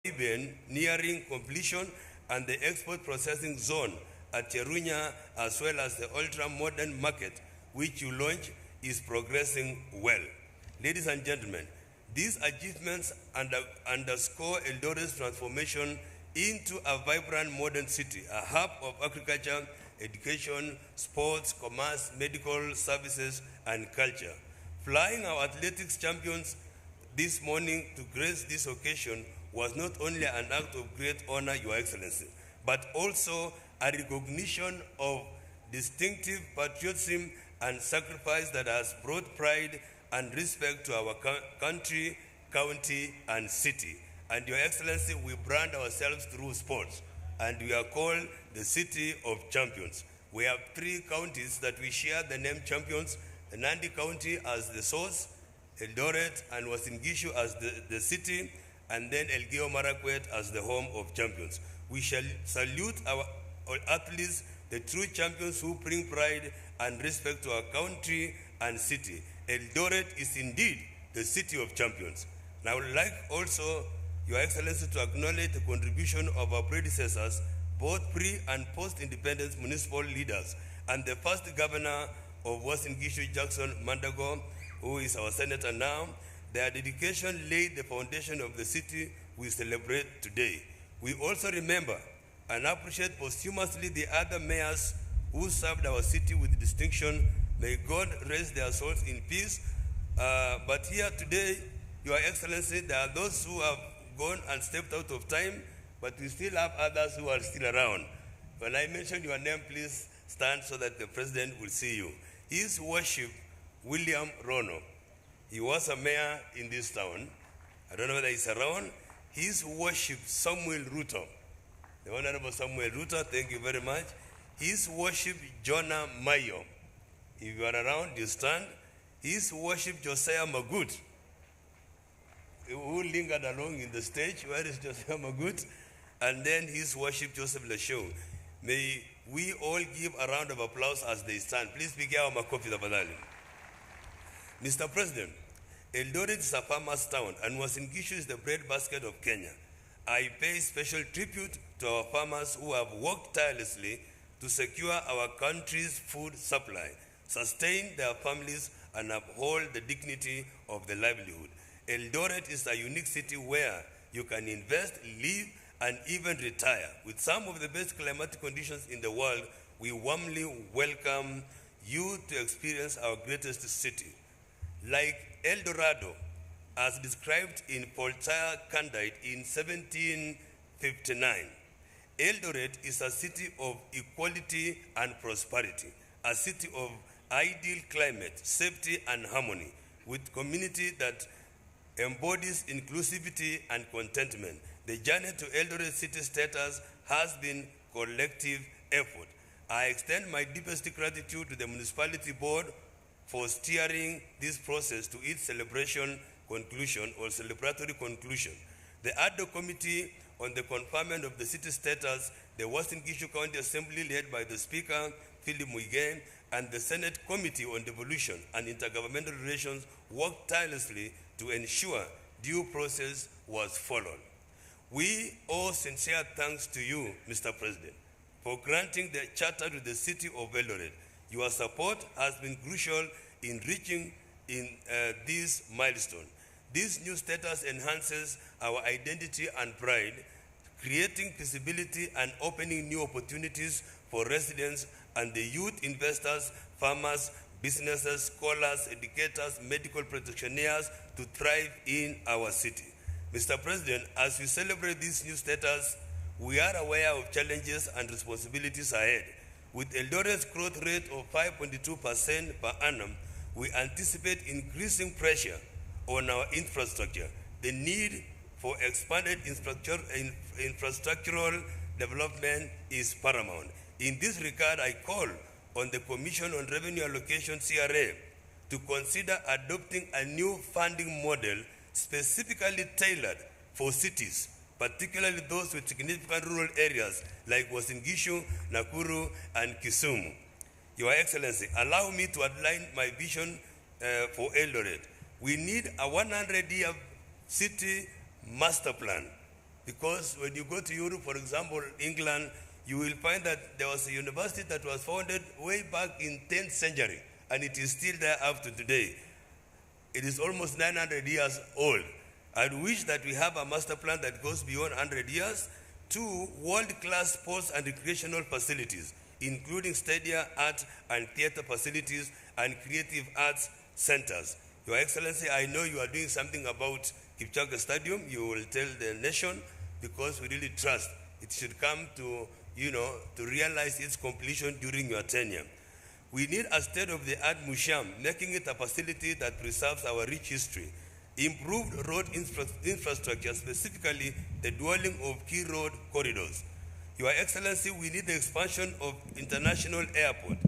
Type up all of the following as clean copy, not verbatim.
Caribbean nearing completion and the export processing zone at Cherunya, as well as the ultra-modern market which you launched, is progressing well. Ladies and gentlemen, these achievements underscore Eldoret's transformation into a vibrant modern city, a hub of agriculture, education, sports, commerce, medical services, and culture. Flying our athletics champions this morning to grace this occasion was not only an act of great honor, Your Excellency, but also a recognition of distinctive patriotism and sacrifice that has brought pride and respect to our country, county, and city. And Your Excellency, we brand ourselves through sports, and we are called the City of Champions. We have 3 counties that we share the name champions: the Nandi County as the source, Eldoret and Uasin Gishu as the city, and then Elgeyo Marakwet as the home of champions. We shall salute our athletes, the true champions who bring pride and respect to our country and city. Eldoret is indeed the city of champions. And I would like also, Your Excellency, to acknowledge the contribution of our predecessors, both pre- and post-independence municipal leaders, and the first governor of Uasin Gishu, Jackson Mandago, who is our senator now. Their dedication laid the foundation of the city we celebrate today. We also remember and appreciate posthumously the other mayors who served our city with distinction. May God rest their souls in peace. But here today, Your Excellency, there are those who have gone and stepped out of time, but we still have others who are still around. When I mention your name, please stand so that the President will see you. His Worship William Rono. He was a mayor in this town. I don't know whether he's around. His Worship Samuel Ruto. The Honorable Samuel Ruto, thank you very much. His Worship Jonah Mayo. If you are around, you stand. His Worship Josiah Magut, who lingered along in the stage. Where is Josiah Magut? And then His Worship Joseph Lashow. May we all give a round of applause as they stand. Please begin our makofi tafadhali. Mr. President, Eldoret is a farmer's town and Uasin Gishu is the breadbasket of Kenya. I pay special tribute to our farmers who have worked tirelessly to secure our country's food supply, sustain their families, and uphold the dignity of the livelihood. Eldoret is a unique city where you can invest, live, and even retire. With some of the best climatic conditions in the world, we warmly welcome you to experience our greatest city. Like El Dorado, as described in Voltaire Candide in 1759, Eldoret is a city of equality and prosperity, a city of ideal climate, safety, and harmony, with community that embodies inclusivity and contentment. The journey to Eldoret city status has been collective effort. I extend my deepest gratitude to the Municipality Board for steering this process to its celebratory conclusion. The ad hoc committee on the conferment of the city status, the Uasin Gishu County Assembly led by the Speaker, Philip Muige, and the Senate Committee on Devolution and Intergovernmental Relations worked tirelessly to ensure due process was followed. We owe sincere thanks to you, Mr. President, for granting the charter to the city of Eldoret. Your support has been crucial in reaching this milestone. This new status enhances our identity and pride, creating visibility and opening new opportunities for residents and the youth, investors, farmers, businesses, scholars, educators, medical practitioners to thrive in our city. Mr. President, as we celebrate this new status, we are aware of challenges and responsibilities ahead. With Eldoret's growth rate of 5.2% per annum, we anticipate increasing pressure on our infrastructure. The need for expanded infrastructural development is paramount. In this regard, I call on the Commission on Revenue Allocation, CRA, to consider adopting a new funding model specifically tailored for cities, particularly those with significant rural areas like Uasin Gishu, Nakuru, and Kisumu. Your Excellency, allow me to outline my vision for Eldoret. We need a 100-year city master plan Because when you go to Europe, for example, England, you will find that there was a university that was founded way back in 10th century, and it is still there up to today. It is almost 900 years old. I wish that we have a master plan that goes beyond 100 years to world-class sports and recreational facilities, including stadia, art and theater facilities, and creative arts centers. Your Excellency, I know you are doing something about Kipchoge Stadium. You will tell the nation, because we really trust it should come to, to realize its completion during your tenure. We need a state-of-the-art museum, making it a facility that preserves our rich history. Improved road infrastructure, specifically the dwelling of key road corridors. Your Excellency, we need the expansion of international airport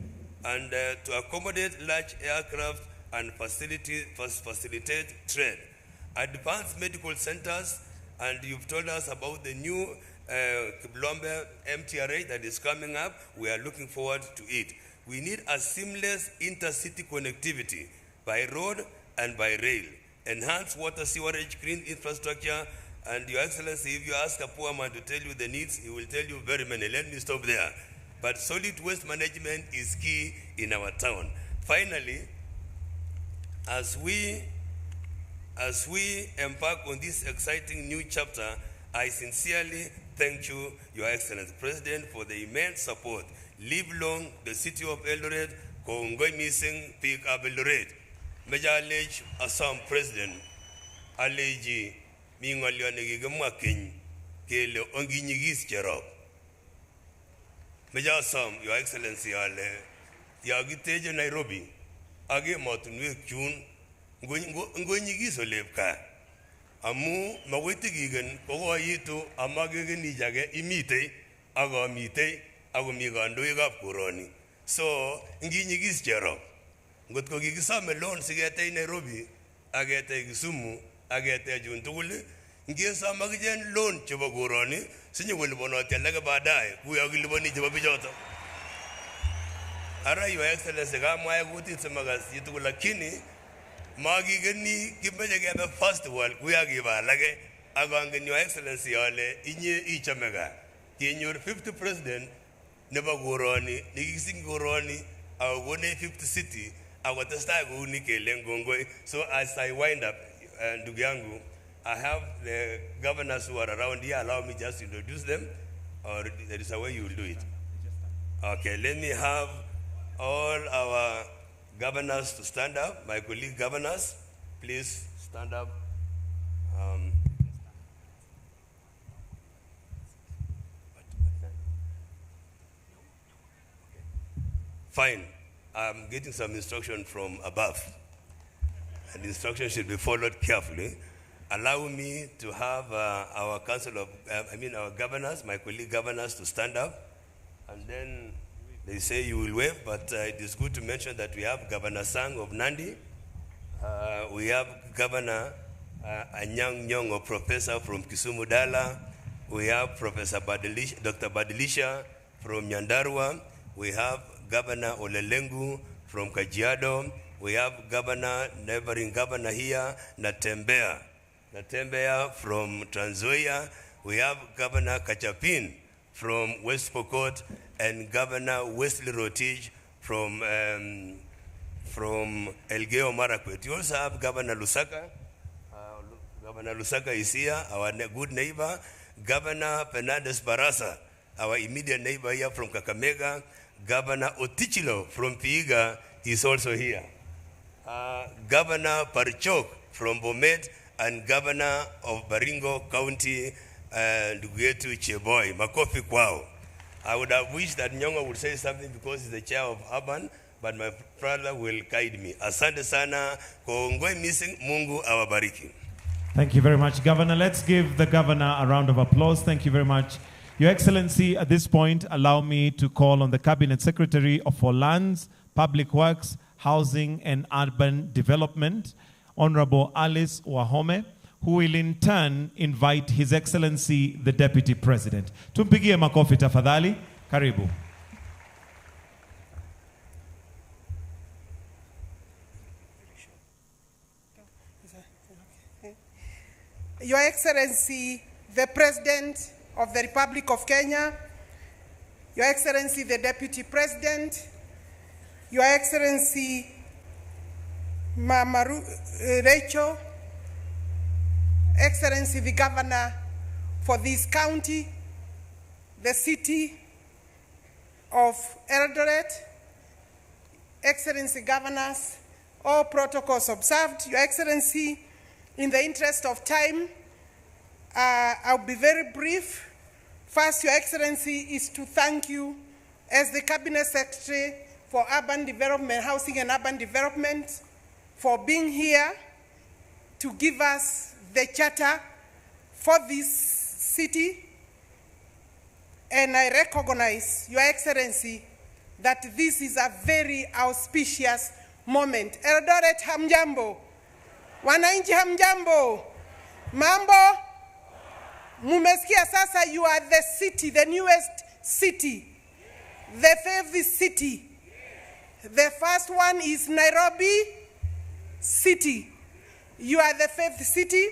and to accommodate large aircraft and facilitate trade. Advanced medical centers, and you've told us about the new Kiblombe MTRA that is coming up. We are looking forward to it. We need a seamless intercity connectivity by road and by rail. Enhanced water, sewerage, clean infrastructure, and Your Excellency, if you ask a poor man to tell you the needs, he will tell you very many. Let me stop there. But solid waste management is key in our town. Finally, as we embark on this exciting new chapter, I sincerely thank you, Your Excellency President, for the immense support. Live long the city of Eldoret, Kongoi missing Peak of Eldoret. Major Allege Assam President, Allege Mingolione Gamakin, Kele Onginigis Jerop. Major Assam, Your Excellency, Yagiteja Nairobi, Age Motunwe June, Ngonyigis Olebka. Amu Maweti Gigan, Kogo Yito, Amagagan Nijage, Imite, Agomite, Agomigando Kuroni. So, Nginigis Jerop. Ngot ko gigisame loan sigete Nairobi, agete Kisumu, agete Juntuli, ngisa magjen loan chebo Kuroni, sinyo wilibono tialaga baadaye, kuya giliboni chebo Bijoto. Ara Your Excellency kama ya kuti semagas yitu lakini magi gani kimeje gebe festival kuya giba lage agangen Your Excellency yale inye ichamega. Kenyor 50th president neba Kuroni, nigising Kuroni, awone 50th city. So as I wind up, Ndugu, I have the governors who are around here. Allow me just to introduce them, or there is a way you will do it. Okay, let me have all our governors to stand up. My colleague governors, please stand up. Fine. I'm getting some instruction from above, and the instruction should be followed carefully. Allow me to have our council of, our governors, my colleague governors, to stand up, and then they say you will wave, but it is good to mention that we have Governor Sang of Nandi, we have Governor Anyang Nyong, a professor from Kisumu Dala, we have Professor Dr. Badilisha from Nyandarua, we have Governor Olelengu from Kajiado. We have neighboring governor here, Natembea from Trans Nzoia. We have Governor Kachapin from West Pokot, and Governor Wesley Rotich from Elgeyo Marakwet. You also have Governor Lusaka. Governor Lusaka is here, our good neighbor. Governor Fernandez Barasa, our immediate neighbor here from Kakamega. Governor Otichilo from Piga is also here. Governor Parchok from Bomet, and Governor of Baringo County, Ndugu Cheboy, Makofi Kwao. I would have wished that Nyongo would say something because he's the chair of Urban, but my brother will guide me. Asante sana, Kongoi missing, Mungu awabariki. Thank you very much, Governor. Let's give the Governor a round of applause. Thank you very much. Your Excellency, at this point, allow me to call on the Cabinet Secretary for Lands, Public Works, Housing and Urban Development, Honorable Alice Wahome, who will in turn invite His Excellency, the Deputy President. Tumpigie makofi tafadhali. Karibu. Your Excellency, the President of the Republic of Kenya, Your Excellency the Deputy President, Your Excellency Mama Rachel, Excellency the Governor for this county, the city of Eldoret, Excellency Governors, all protocols observed. Your Excellency, in the interest of time, I'll be very brief. First, Your Excellency, is to thank you as the Cabinet Secretary for Urban Development, Housing and Urban Development, for being here to give us the charter for this city. And I recognize, Your Excellency, that this is a very auspicious moment. Eldoret hamjambo, wananchi hamjambo, mambo, mumesikia sasa you are the city, the newest city, the fifth city. The first one is Nairobi City. You are the fifth city.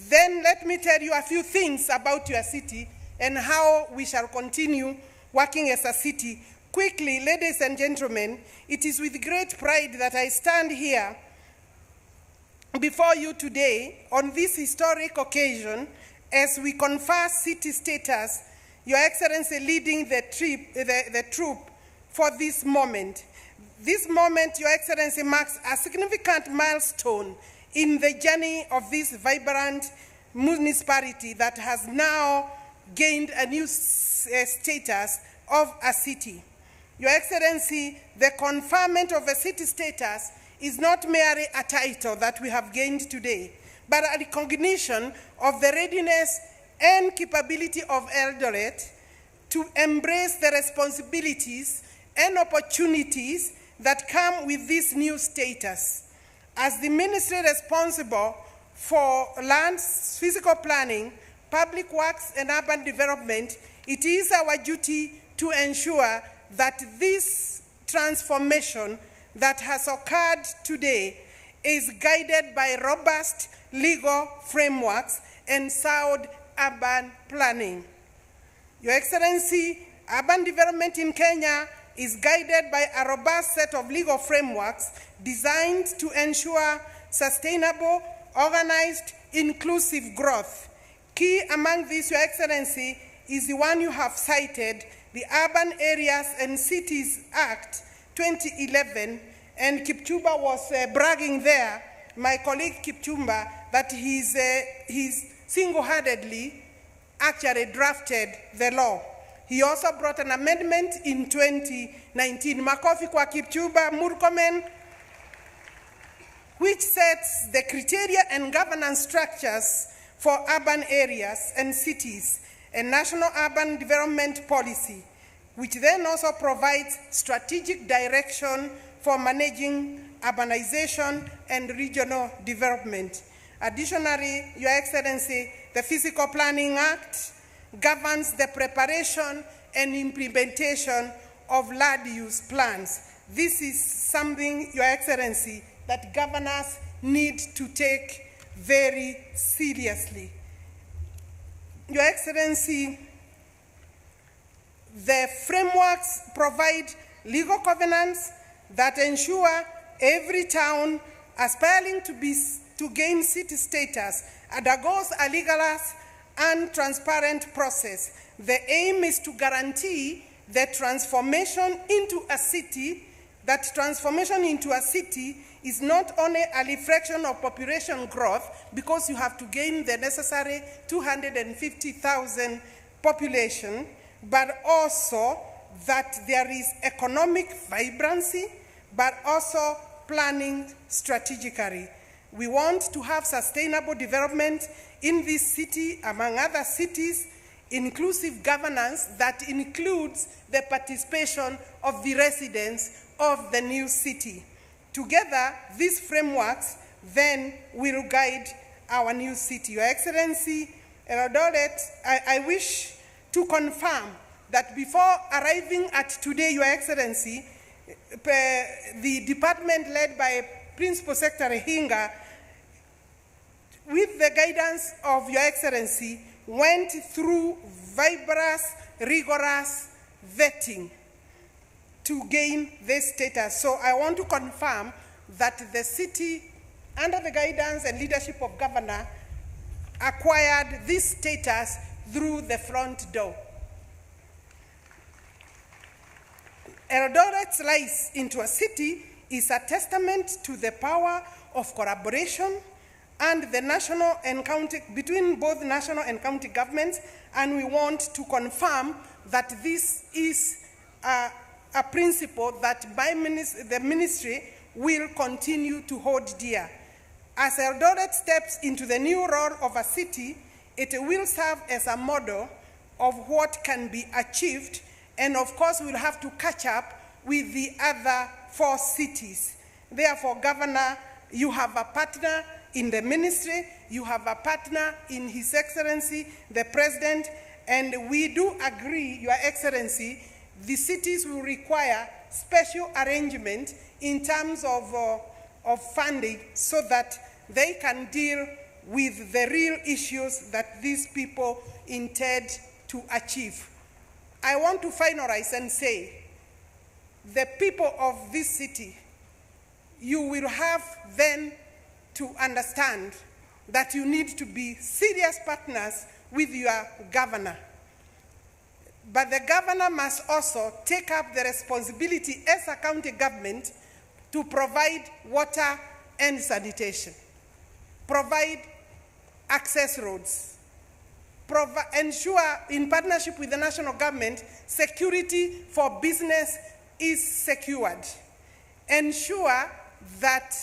Then let me tell you a few things about your city and how we shall continue working as a city. Quickly, ladies and gentlemen, it is with great pride that I stand here before you today on this historic occasion as we confer city status, Your Excellency leading the troop for this moment. This moment, Your Excellency, marks a significant milestone in the journey of this vibrant municipality that has now gained a new status of a city. Your Excellency, the conferment of a city status is not merely a title that we have gained today, but a recognition of the readiness and capability of Eldoret to embrace the responsibilities and opportunities that come with this new status. As the ministry responsible for lands, physical planning, public works, and urban development, it is our duty to ensure that this transformation that has occurred today is guided by robust legal frameworks and sound urban planning. Your Excellency, urban development in Kenya is guided by a robust set of legal frameworks designed to ensure sustainable, organized, inclusive growth. Key among these, Your Excellency, is the one you have cited, the Urban Areas and Cities Act 2011, and Kipchumba was bragging there, my colleague Kipchumba, that he's single-handedly actually drafted the law. He also brought an amendment in 2019, Makofi kwa Kipchumba Murkomen, which sets the criteria and governance structures for urban areas and cities, and national urban development policy, which then also provides strategic direction for managing urbanization and regional development. Additionally, Your Excellency, the Physical Planning Act governs the preparation and implementation of land use plans. This is something, Your Excellency, that governors need to take very seriously. Your Excellency, the frameworks provide legal covenants that ensure every town aspiring to gain city status undergoes a rigorous and transparent process. The aim is to guarantee the transformation into a city. That transformation into a city is not only a reflection of population growth, because you have to gain the necessary 250,000 population, but also that there is economic vibrancy, but also planning strategically. We want to have sustainable development in this city, among other cities, inclusive governance that includes the participation of the residents of the new city. Together, these frameworks then will guide our new city. Your Excellency, Eldoret, I wish to confirm that before arriving at today, Your Excellency, the department led by Principal Secretary Hinga, with the guidance of Your Excellency, went through rigorous vetting to gain this status. So I want to confirm that the city, under the guidance and leadership of Governor, acquired this status through the front door. Eldoret's rise into a city is a testament to the power of collaboration and the national and county, between both national and county governments, and we want to confirm that this is a principle that the ministry will continue to hold dear. As Eldoret steps into the new role of a city, it will serve as a model of what can be achieved, and of course we'll have to catch up with the other 4 cities. Therefore, Governor, you have a partner in the ministry, you have a partner in His Excellency, the President, and we do agree, Your Excellency, the cities will require special arrangement in terms of funding so that they can deal with the real issues that these people intend to achieve. I want to finalize and say, the people of this city, you will have then to understand that you need to be serious partners with your governor. But the governor must also take up the responsibility as a county government to provide water and sanitation, provide access roads, ensure, in partnership with the national government, security for business is secured, ensure that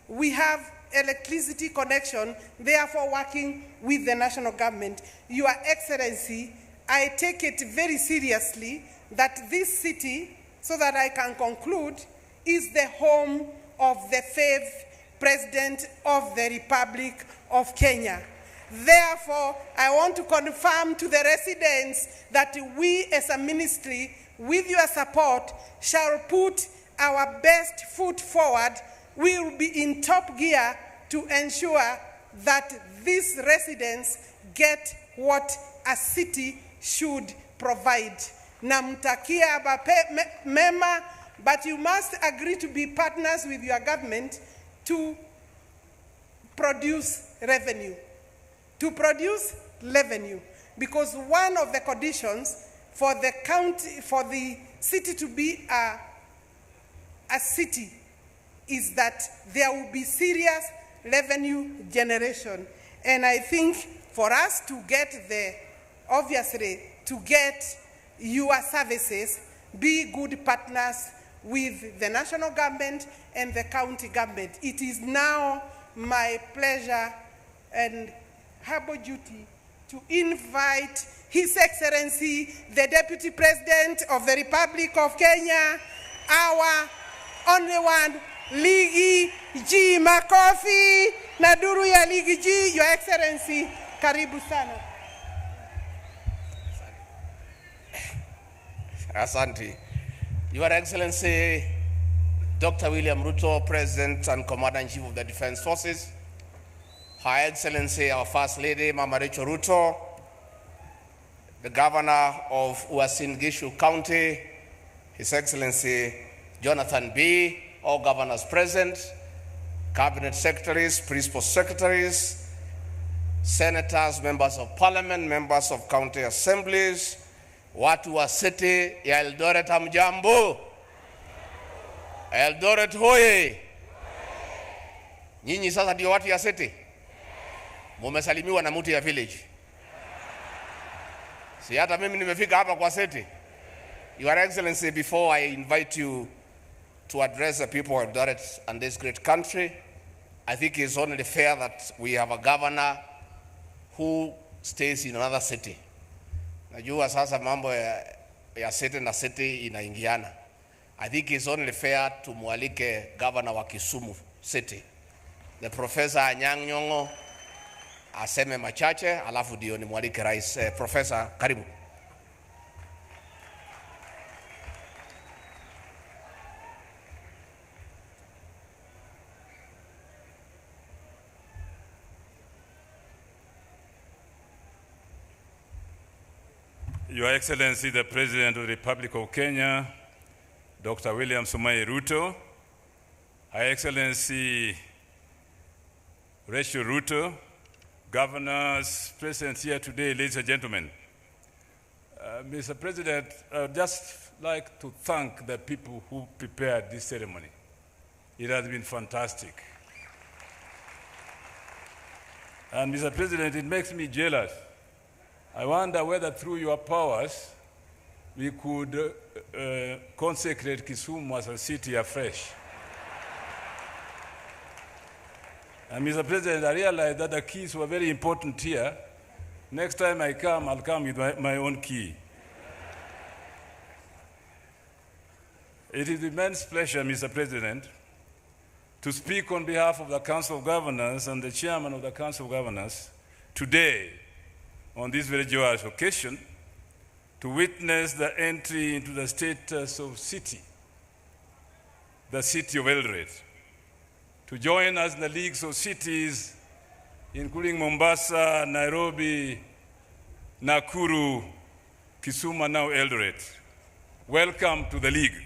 we have electricity connection, therefore working with the national government. Your Excellency, I take it very seriously that this city, so that I can conclude, is the home of the 5th President of the Republic of Kenya. Therefore, I want to confirm to the residents that we as a ministry, with your support, shall put our best foot forward. We will be in top gear to ensure that these residents get what a city should provide. Namtakia mema, but you must agree to be partners with your government to produce revenue. To produce revenue, because one of the conditions for the county, for the city to be a city, is that there will be serious revenue generation. And I think for us to get there, obviously, to get your services, be good partners with the national government and the county government. It is now my pleasure and humble duty to invite His Excellency, the Deputy President of the Republic of Kenya, our only one, Ligi G. Makofi, Naduru ya Ligi G, Your Excellency, karibu sana. Asante. Your Excellency, Dr. William Ruto, President and Commander-in-Chief of the Defense Forces, Her Excellency, our First Lady, Mama Rachel Ruto, the Governor of Uasin Gishu County, His Excellency Jonathan B., all governors present, Cabinet Secretaries, Principal Secretaries, Senators, Members of Parliament, Members of County Assemblies, watu wa city ya Eldoret, hamjambo? Eldoret hoye! Nyinyi sasa ndio watu ya city? Mumesalimiwa na mtu ya village. Si hata mimi nimefika hapa kwa city. Your Excellency, before I invite you to address the people of Eldoret and this great country, I think it's only fair that we have a governor who stays in another city. Najua sasa mambo ya city na city inaingiana. I think it's only fair to mualike governor wa Kisumu City, the Professor Anyang' Nyong'o, aseme machache, alafu ndio nimwalike rais. Professor, karibu. Your Excellency, the President of the Republic of Kenya, Dr. William Samoei Ruto, Her Excellency Rachel Ruto, governors present here today, ladies and gentlemen. Mr. President, I would just like to thank the people who prepared this ceremony. It has been fantastic. And Mr. President, it makes me jealous. I wonder whether through your powers we could consecrate Kisumu as a city afresh. And Mr. President, I realize that the keys were very important here. Next time I come, I'll come with my own key. It is immense pleasure, Mr. President, to speak on behalf of the Council of Governors and the Chairman of the Council of Governors today on this very joyous occasion to witness the entry into the status of city, the city of Eldoret, to join us in the leagues of cities including Mombasa, Nairobi, Nakuru, Kisumu, and now Eldoret. Welcome to the league.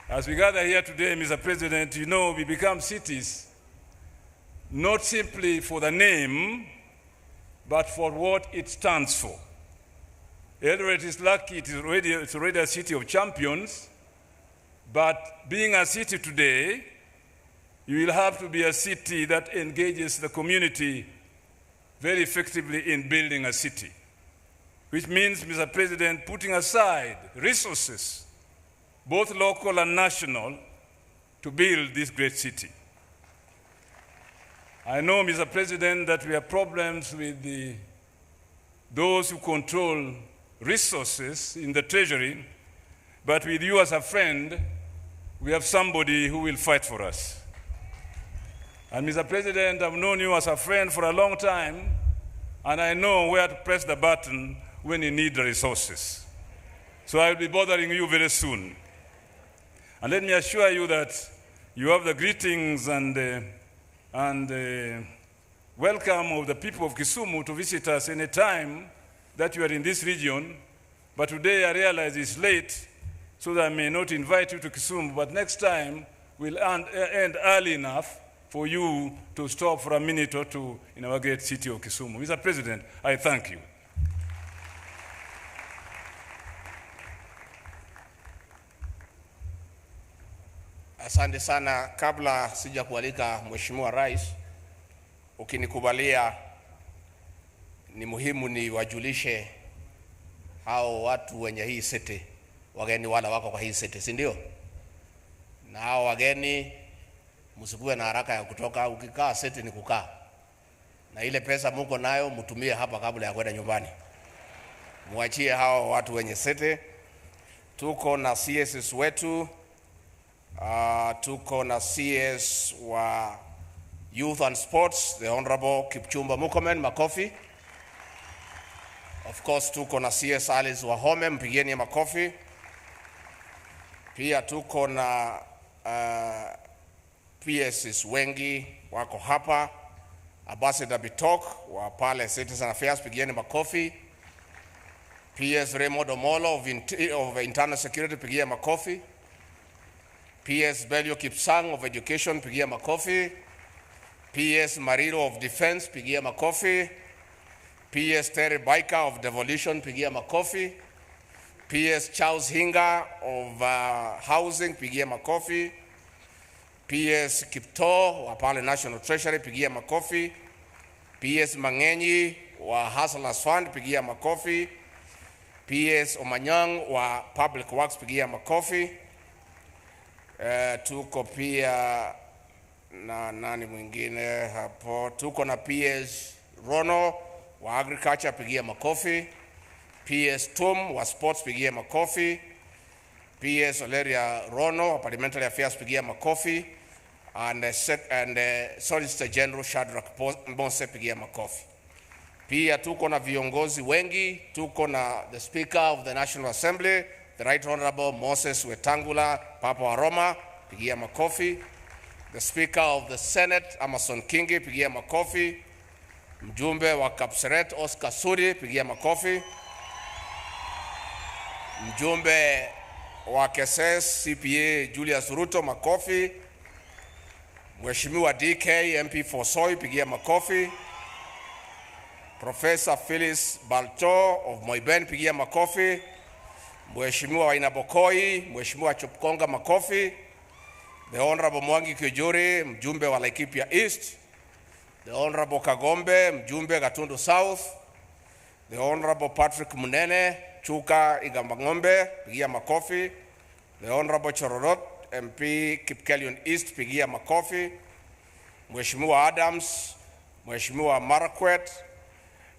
As we gather here today, Mr. President, you know we become cities not simply for the name, but for what it stands for. Eldoret is lucky, it's already a city of champions, but being a city today, you will have to be a city that engages the community very effectively in building a city, which means, Mr. President, putting aside resources, both local and national, to build this great city. I know, Mr. President, that we have problems with those who control resources in the Treasury, but with you as a friend, we have somebody who will fight for us. And Mr. President, I've known you as a friend for a long time, and I know where to press the button when you need the resources. So I'll be bothering you very soon. And let me assure you that you have the greetings and welcome of the people of Kisumu to visit us any time that you are in this region. But today I realize it's late, so that I may not invite you to Kisumu, but next time we'll end early enough for you to stop for a minute or two in our great city of Kisumu. Mr. President, I thank you. Asante sana. Kabla sija kualika Mheshimiwa Rais, ukinikubalia ni muhimu ni wajulishe hao watu wenye hii city, wageni wala wako kwa hii city, si ndio? Na hao wageni msikuwe na haraka ya kutoka, ukikaa city ni kukaa. Na ile pesa mko nayo mtumie hapa kabla ya kwenda nyumbani. Muachie hao watu wenye city. Tuko na CSs wetu, tuko na CS wa Youth and Sports, the Honorable Kipchumba Murkomen, makofi. Of course, tuko na CS Alice Wahome, mpigeni makofi. Pia tuko na PSs wengi wako hapa. Ambassador Bitok wa pale Citizen Affairs, pigeni makofi. PS Raymond Omolo of Internal Security, pigia makofi. PS Belio Kipsang of Education, pigia makofi. PS Mariro of Defense, pigia makofi. PS Terry Baika of Devolution, pigia makofi. PS Charles Hinga of Housing, pigia makofi. PS Kipto wa pale National Treasury, pigia makofi. PS Mangenyi wa Hustlers Fund, pigia makofi. PS Omanyang wa Public Works, pigia makofi. Tuko pia na nani mwingine hapo, tuko na PS Rono wa Agriculture, pigia makofi. PS Tom wa Sports, pigia makofi. PS Oleria Rono wa Parliamentary Affairs, pigia makofi. And Solicitor General Shadrack Mose, pigia makofi. Pia tuko na viongozi wengi, tuko na the Speaker of the National Assembly, the Right Honorable Moses Wetangula Papa wa Roma, pigia makofi. The Speaker of the Senate, Amason Kingi, pigia makofi. Mjumbe wa Kapseret Oscar Suri, pigia makofi. Mjumbe wa Keses CPA Julius Ruto, makofi. Mheshimiwa DK MP for Soy, pigia makofi. Professor Phyllis Balto of Moiben, pigia makofi. Mheshimiwa Wainabokoi, Mheshimiwa Chupkonga, makofi. The Honorable Mwangi Kijuri, mjumbe wa Laikipia East. The Honorable Kagombe, mjumbe Gatundu South. The Honorable Patrick Munene, Chuka Igambangombe, pigia makofi. The Honorable Chororot, MP Kipkelion East, pigia makofi. Mheshimiwa Adams, Mheshimiwa Marakwet,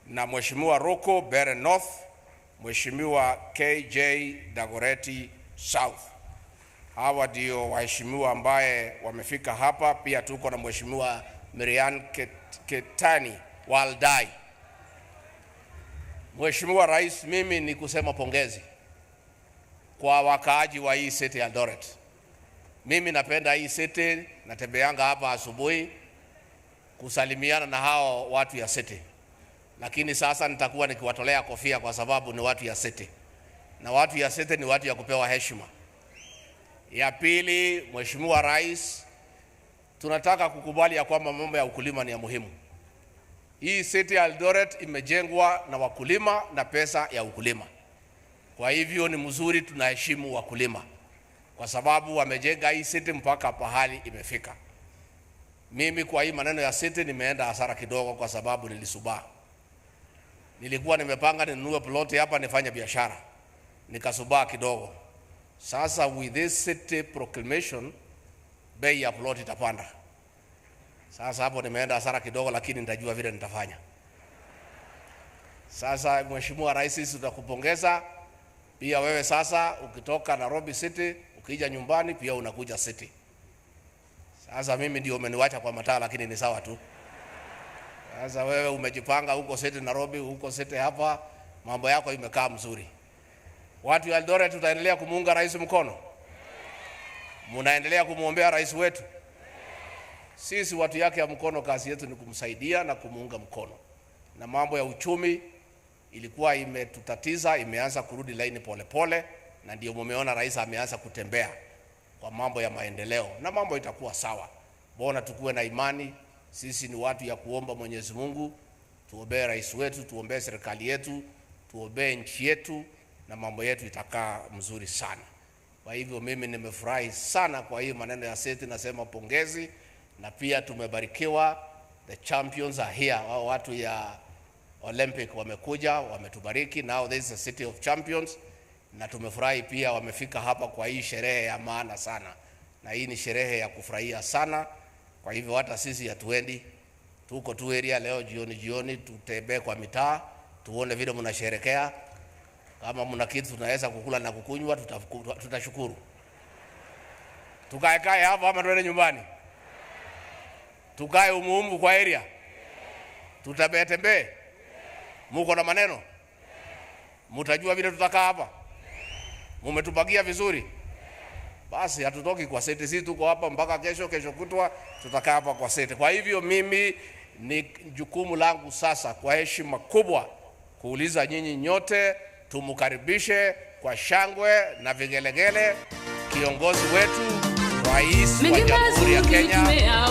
na Mheshimiwa Roko Bere North, Mheshimiwa KJ Dagoreti South. Hawa ndio waheshimiwa ambaye wamefika hapa. Pia tuko na Mheshimiwa Miriam Ketani Waldai. Mheshimiwa Rais, mimi ni kusema pongezi kwa wakaaji wa hii city ya Eldoret. Mimi napenda hii city, natembeanga hapa asubuhi kusalimiana na hao watu ya city. Lakini sasa nitakuwa nikiwatolea kofia kwa sababu ni watu ya city. Na watu ya city ni watu ya kupewa heshima. Ya pili, Mheshimiwa Rais, tunataka kukubali ya kwamba mambo ya ukulima ni ya muhimu. Hii city ya Eldoret imejengwa na wakulima na pesa ya ukulima. Kwa hivyo ni mzuri tunaheshimu wakulima, kwa sababu wamejenga hii city mpaka pahali imefika. Mimi kwa hii maneno ya city nimeenda hasara kidogo kwa sababu nilisubaa. Nilikuwa nimepanga ninunue ploti hapa nifanye biashara, nikasubaa kidogo. Sasa with this city proclamation, bei ya ploti itapanda. Sasa hapo nimeenda hasara kidogo, lakini nitajua vile nitafanya. Sasa Mheshimiwa Rais, sisi tutakupongeza. Pia wewe sasa ukitoka Nairobi City, ukija nyumbani pia unakuja City. Sasa mimi ndio umeniwacha kwa mataa, lakini ni sawa tu. Sasa wewe umejipanga huko City Nairobi, huko City hapa, mambo yako imekaa mzuri. Watu wa Eldoret tutaendelea kumuunga rais mkono. Munaendelea kumuombea rais wetu. Sisi watu yake ya mkono, kazi yetu ni kumsaidia na kumuunga mkono. Na mambo ya uchumi ilikuwa imetutatiza, imeanza kurudi laini pole pole, na ndio mumeona rais ameanza kutembea kwa mambo ya maendeleo, na mambo itakuwa sawa. Bona tukue na imani, sisi ni watu ya kuomba Mwenyezi Mungu, tuombee rais wetu, tuombee serikali yetu, tuombee nchi yetu, na mambo yetu itakaa mzuri sana. Kwa hivyo mimi nimefurahi sana kwa hii maneno ya city, nasema pongezi. Na pia tumebarikiwa, the champions are here. Watu ya Olympic wamekuja, wametubariki. Now this is a city of champions, na tumefurahi pia wamefika hapa kwa hii sherehe ya maana sana. Na hii ni sherehe ya kufurahia sana. Kwa hivyo hata sisi hatuendi, tuko tu area leo jioni tutembee kwa mitaa, tuone vile mnasherekea. Kama mna kitu tunaweza kukula na kukunywa, tutashukuru. Tukae hapa ama tuende nyumbani? Tukae umuumu kwa area? Tutabetembee? Muko na maneno? Mutajua vile tutakaa hapa? Mumetubagia vizuri? Basi hatutoki kwa seti, sisi tuko hapa mpaka kesho kutwa tutakaa hapa kwa seti. Kwa hivyo mimi ni jukumu langu sasa kwa heshima kubwa kuuliza nyinyi nyote tumukaribishe kwa shangwe na vigelegele kiongozi wetu, Rais wa Jamhuri ya Kenya,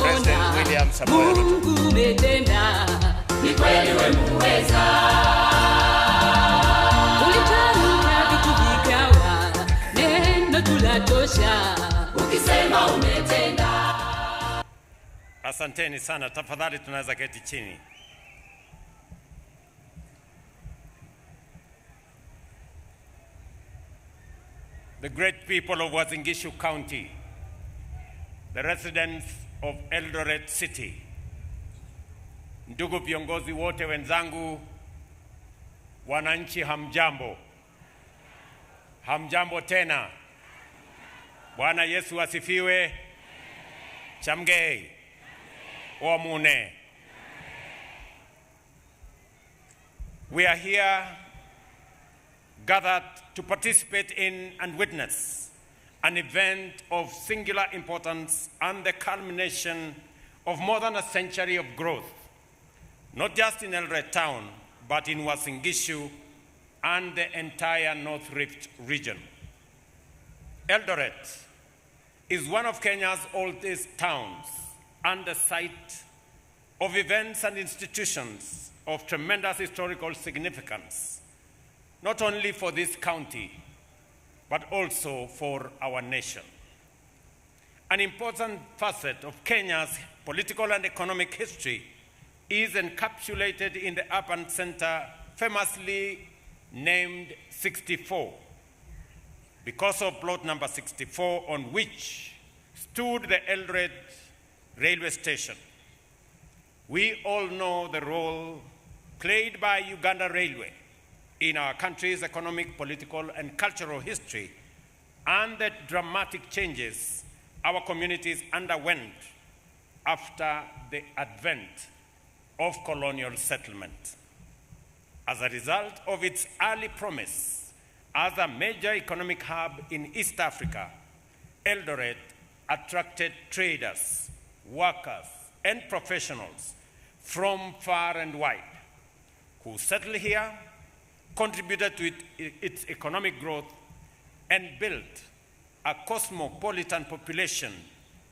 President William Samoei Ruto. Mungu umetenda, ni kweli wewe muweza. Ulitamka vitu vikawa, neno tulatosha, ukisema umetenda. Asanteni sana, tafadhali tunaweza keti chini. The great people of Uasin Gishu County, the residents of Eldoret City, ndugu viongozi wote wenzangu, wananchi hamjambo. Hamjambo tena. Bwana Yesu asifiwe. Chamgei. Omune. We are here gathered to participate in and witness an event of singular importance and the culmination of more than a century of growth, not just in Eldoret town, but in Uasin Gishu and the entire North Rift region. Eldoret is one of Kenya's oldest towns and the site of events and institutions of tremendous historical significance, not only for this county, but also for our nation. An important facet of Kenya's political and economic history is encapsulated in the urban center famously named 64, because of plot number 64 on which stood the Eldoret railway station. We all know the role played by Uganda Railway in our country's economic, political, and cultural history, and the dramatic changes our communities underwent after the advent of colonial settlement. As a result of its early promise as a major economic hub in East Africa, Eldoret attracted traders, workers, and professionals from far and wide who settled here, contributed to its economic growth, and built a cosmopolitan population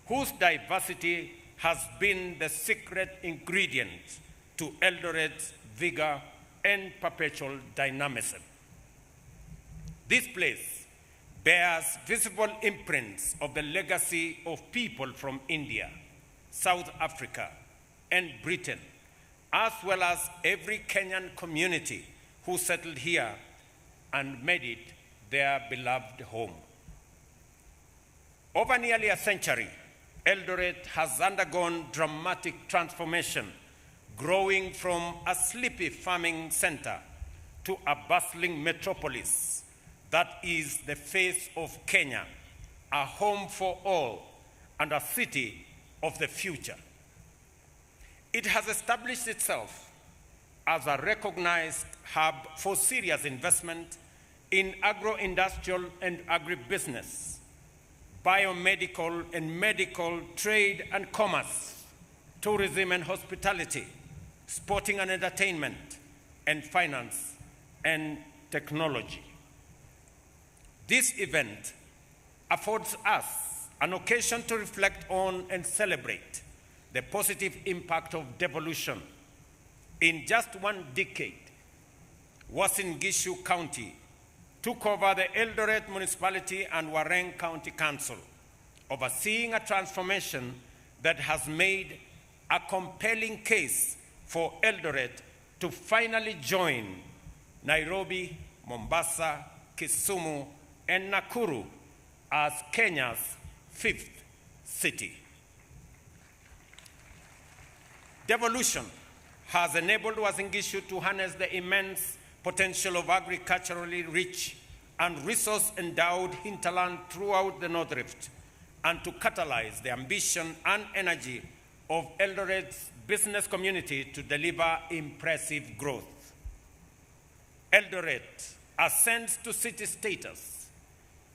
whose diversity has been the secret ingredient to Eldoret's vigor and perpetual dynamism. This place bears visible imprints of the legacy of people from India, South Africa, and Britain, as well as every Kenyan community who settled here and made it their beloved home. Over nearly a century, Eldoret has undergone dramatic transformation, growing from a sleepy farming center to a bustling metropolis that is the face of Kenya, a home for all and a city of the future. It has established itself as a recognized hub for serious investment in agro-industrial and agribusiness, biomedical and medical, trade and commerce, tourism and hospitality, sporting and entertainment, and finance and technology. This event affords us an occasion to reflect on and celebrate the positive impact of devolution. In just one decade, Uasin Gishu County took over the Eldoret Municipality and Warren County Council, overseeing a transformation that has made a compelling case for Eldoret to finally join Nairobi, Mombasa, Kisumu, and Nakuru as Kenya's fifth city. Devolution has enabled Uasin Gishu to harness the immense potential of agriculturally rich and resource-endowed hinterland throughout the North Rift, and to catalyze the ambition and energy of Eldoret's business community to deliver impressive growth. Eldoret ascends to city status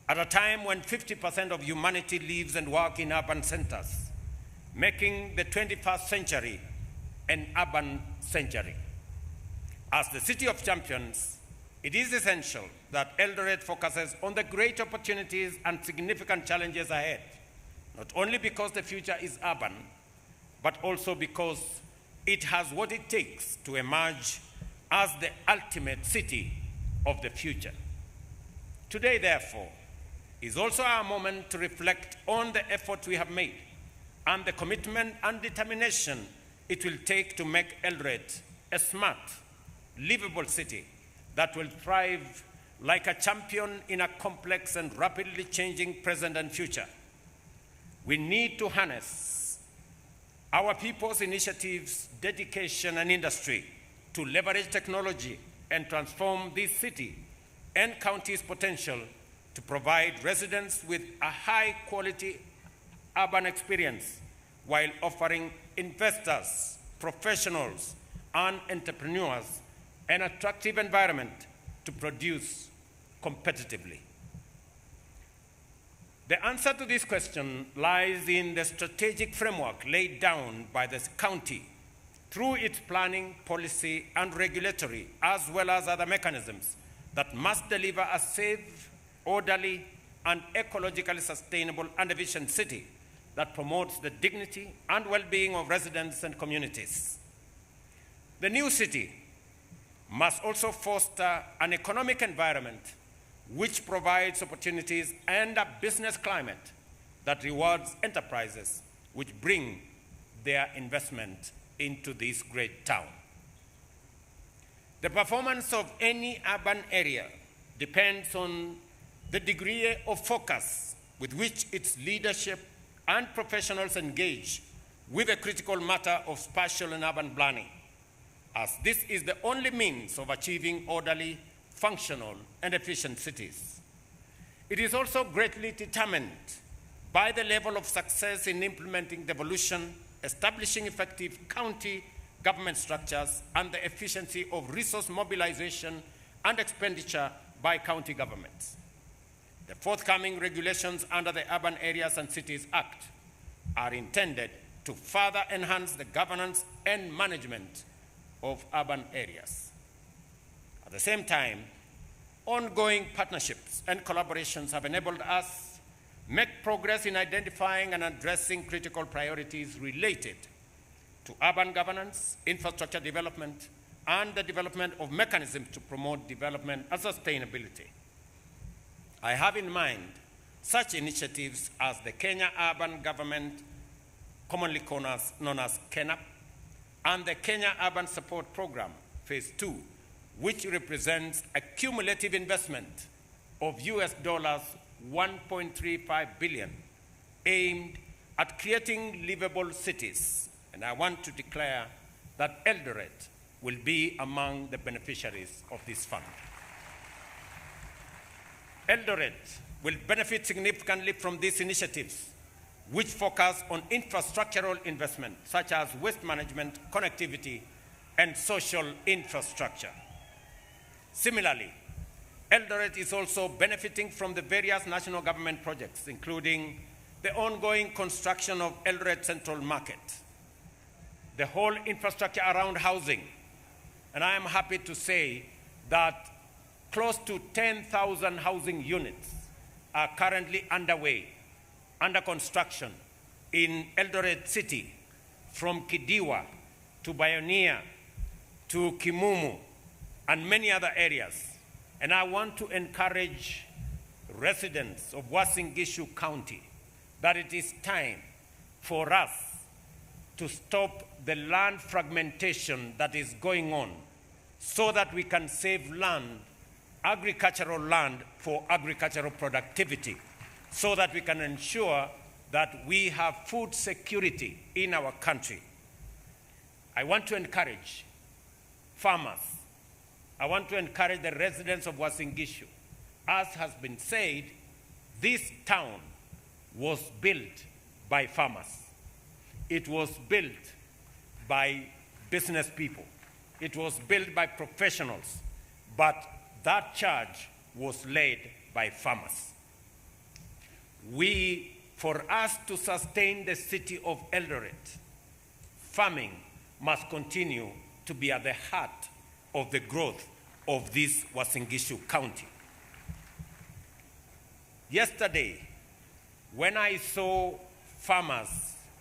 at a time when 50% of humanity lives and works in urban centers, making the 21st century an urban century. As the city of champions, it is essential that Eldoret focuses on the great opportunities and significant challenges ahead, not only because the future is urban, but also because it has what it takes to emerge as the ultimate city of the future. Today, therefore, is also our moment to reflect on the effort we have made and the commitment and determination it will take to make Eldoret a smart, livable city that will thrive like a champion in a complex and rapidly changing present and future. We need to harness our people's initiatives, dedication, and industry to leverage technology and transform this city and county's potential to provide residents with a high-quality urban experience while offering investors, professionals, and entrepreneurs an attractive environment to produce competitively. The answer to this question lies in the strategic framework laid down by the county through its planning, policy, and regulatory, as well as other mechanisms that must deliver a safe, orderly, and ecologically sustainable and efficient city that promotes the dignity and well-being of residents and communities. The new city must also foster an economic environment which provides opportunities and a business climate that rewards enterprises which bring their investment into this great town. The performance of any urban area depends on the degree of focus with which its leadership and professionals engage with the critical matter of spatial and urban planning, as this is the only means of achieving orderly, functional, and efficient cities. It is also greatly determined by the level of success in implementing devolution, establishing effective county government structures, and the efficiency of resource mobilization and expenditure by county governments. The forthcoming regulations under the Urban Areas and Cities Act are intended to further enhance the governance and management of urban areas. At the same time, ongoing partnerships and collaborations have enabled us make progress in identifying and addressing critical priorities related to urban governance, infrastructure development, and the development of mechanisms to promote development and sustainability. I have in mind such initiatives as the Kenya Urban Government, commonly known as KENAP, and the Kenya Urban Support Program, Phase 2, which represents a cumulative investment of US dollars 1.35 billion aimed at creating livable cities. And I want to declare that Eldoret will be among the beneficiaries of this fund. Eldoret will benefit significantly from these initiatives, which focus on infrastructural investment, such as waste management, connectivity, and social infrastructure. Similarly, Eldoret is also benefiting from the various national government projects, including the ongoing construction of Eldoret Central Market, the whole infrastructure around housing, and I am happy to say that close to 10,000 housing units are currently underway, under construction in Eldoret City, from Kidiwa to Bioneer to Kimumu and many other areas. And I want to encourage residents of Uasin Gishu County that it is time for us to stop the land fragmentation that is going on so that we can save land, agricultural land, for agricultural productivity, so that we can ensure that we have food security in our country. I want to encourage farmers. I want to encourage the residents of Uasin Gishu. As has been said, this town was built by farmers. It was built by business people. It was built by professionals, but that charge was led by farmers. For us to sustain the city of Eldoret, farming must continue to be at the heart of the growth of this Uasin Gishu County. Yesterday, when I saw farmers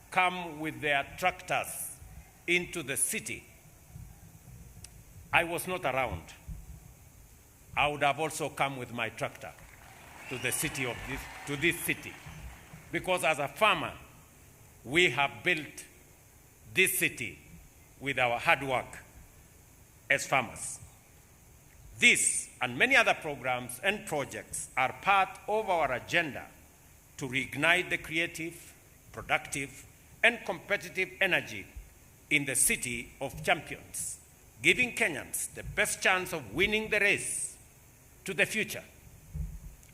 come with their tractors into the city, I was not around. I would have also come with my tractor to the city of this city, because as a farmer, we have built this city with our hard work as farmers. This and many other programs and projects are part of our agenda to reignite the creative, productive, and competitive energy in the city of champions, giving Kenyans the best chance of winning the race to the future.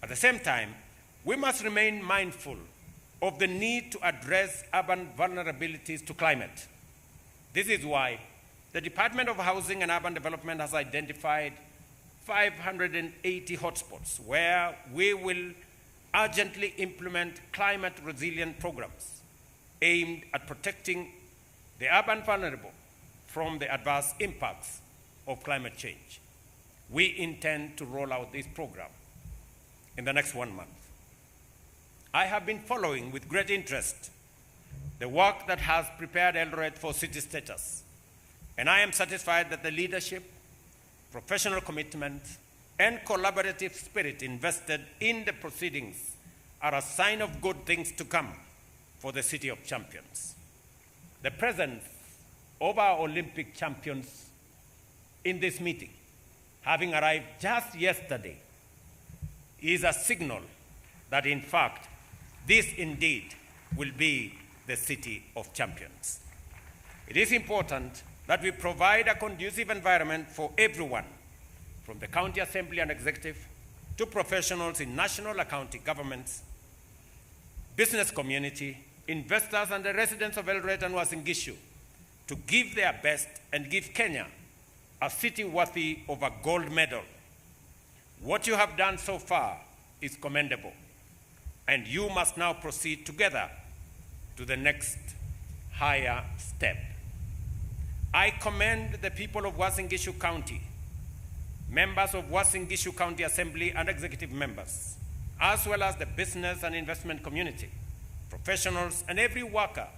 At the same time, we must remain mindful of the need to address urban vulnerabilities to climate. This is why the Department of Housing and Urban Development has identified 580 hotspots where we will urgently implement climate resilient programs aimed at protecting the urban vulnerable from the adverse impacts of climate change. We intend to roll out this program in the next 1 month. I have been following with great interest the work that has prepared Eldoret for city status, and I am satisfied that the leadership, professional commitment, and collaborative spirit invested in the proceedings are a sign of good things to come for the City of Champions. The presence of our Olympic champions in this meeting, having arrived just yesterday, is a signal that, in fact, this indeed will be the City of Champions. It is important that we provide a conducive environment for everyone, from the County Assembly and Executive to professionals in national and county governments, business community, investors, and the residents of Eldoret and Uasin Gishu to give their best and give Kenya a city worthy of a gold medal. What you have done so far is commendable, and you must now proceed together to the next higher step. I commend the people of Uasin Gishu County, members of Uasin Gishu County Assembly and executive members, as well as the business and investment community, professionals, and every worker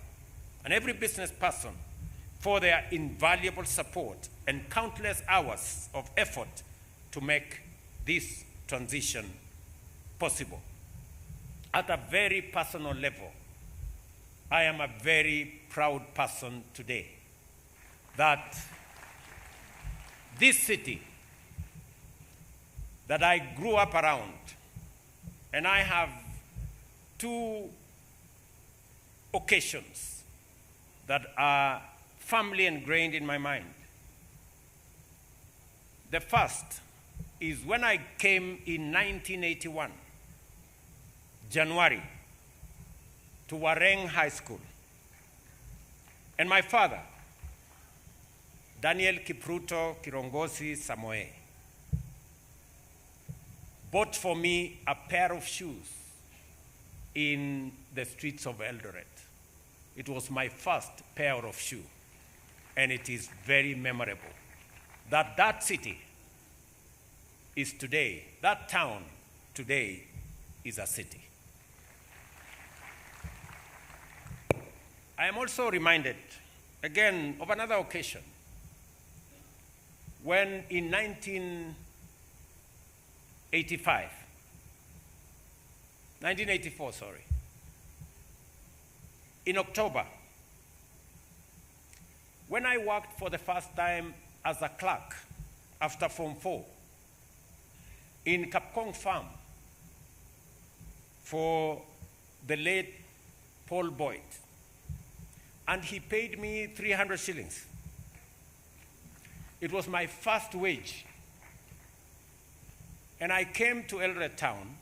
and every business person for their invaluable support and countless hours of effort to make this transition possible. At a very personal level, I am a very proud person today that this city that I grew up around, and I have two occasions that are firmly ingrained in my mind. The first is when I came in 1981, January, to Wareng High School. And my father, Daniel Kipruto Kirongosi Samoe, bought for me a pair of shoes in the streets of Eldoret. It was my first pair of shoes, and it is very memorable that that city is today, that town today is a city. I am also reminded, again, of another occasion when in 1984, in October, when I worked for the first time as a clerk after Form 4 in Kapkong Farm for the late Paul Boyd, and he paid me 300 shillings. It was my first wage. And I came to Eldoret town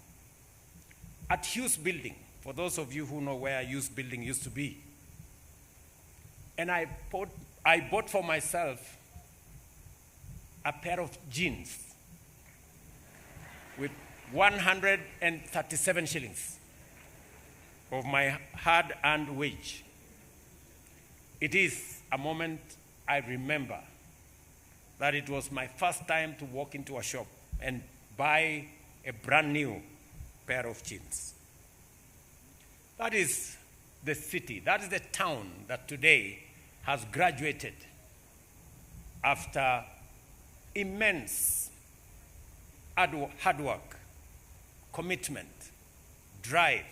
at Hughes Building, for those of you who know where Hughes Building used to be. And I bought for myself a pair of jeans with 137 shillings of my hard-earned wage. It is a moment I remember that it was my first time to walk into a shop and buy a brand new pair of jeans. That is the city, that is the town that today has graduated after immense hard work, commitment, drive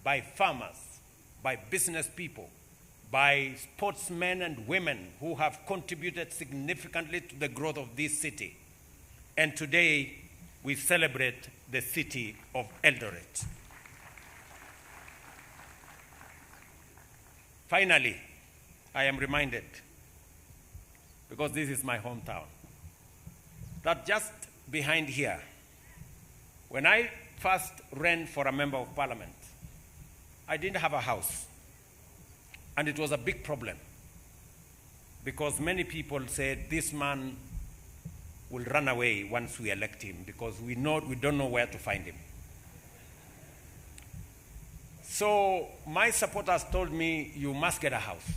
by farmers, by business people, by sportsmen and women who have contributed significantly to the growth of this city. And today, we celebrate the city of Eldoret. Finally, I am reminded, because this is my hometown, that just behind here, when I first ran for a member of parliament, I didn't have a house. And it was a big problem because many people said this man will run away once we elect him because we don't know where to find him. So my supporters told me, you must get a house.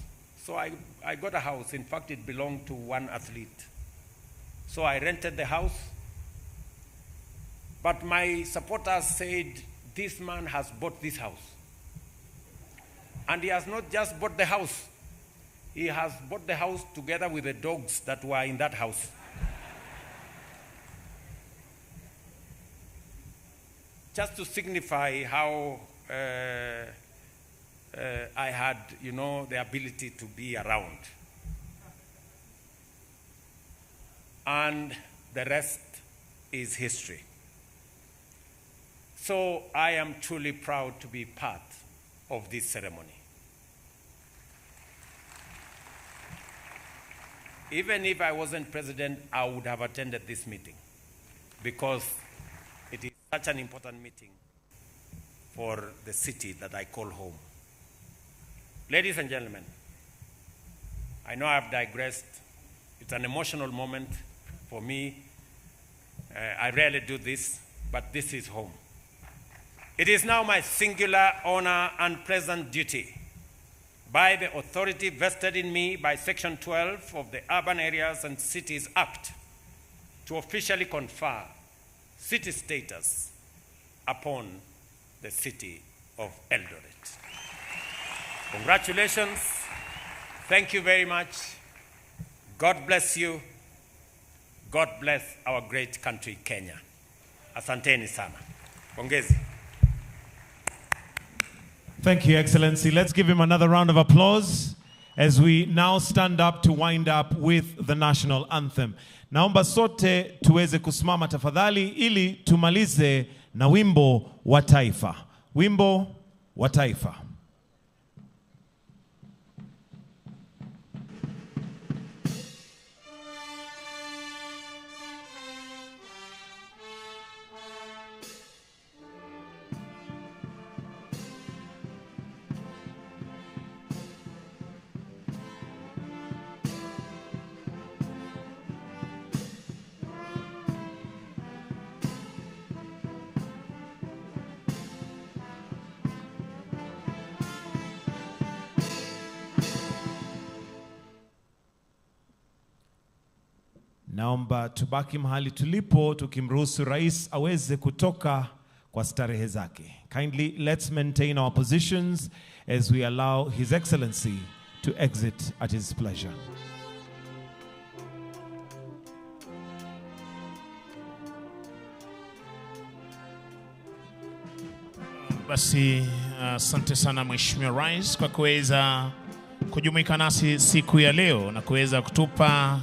So I got a house. In fact, it belonged to one athlete. So I rented the house. But my supporters said, this man has bought this house. And he has not just bought the house. He has bought the house together with the dogs that were in that house. Just to signify how I had, the ability to be around. And the rest is history. So I am truly proud to be part of this ceremony. Even if I wasn't president, I would have attended this meeting because it is such an important meeting for the city that I call home. Ladies and gentlemen, I know I've digressed. It's an emotional moment for me. I rarely do this, but this is home. It is now my singular honor and pleasant duty, by the authority vested in me by Section 12 of the Urban Areas and Cities Act, to officially confer city status upon the city of Eldoret. Congratulations. Thank you very much. God bless you. God bless our great country, Kenya. Asanteni sana. Pongezi. Thank you, Excellency. Let's give him another round of applause as we now stand up to wind up with the national anthem. Naomba sote tuweze kusimama tafadhali ili tumalize na wimbo wa taifa. Wimbo wa taifa. Naomba tubaki mahali tulipo tukimruhusu rais aweze kutoka kwa starehe zake. Kindly let's maintain our positions as we allow His Excellency to exit at his pleasure. Basi asante sana Mheshimiwa Rais kwa kuweza kujumuika nasi siku ya leo na kuweza kutupa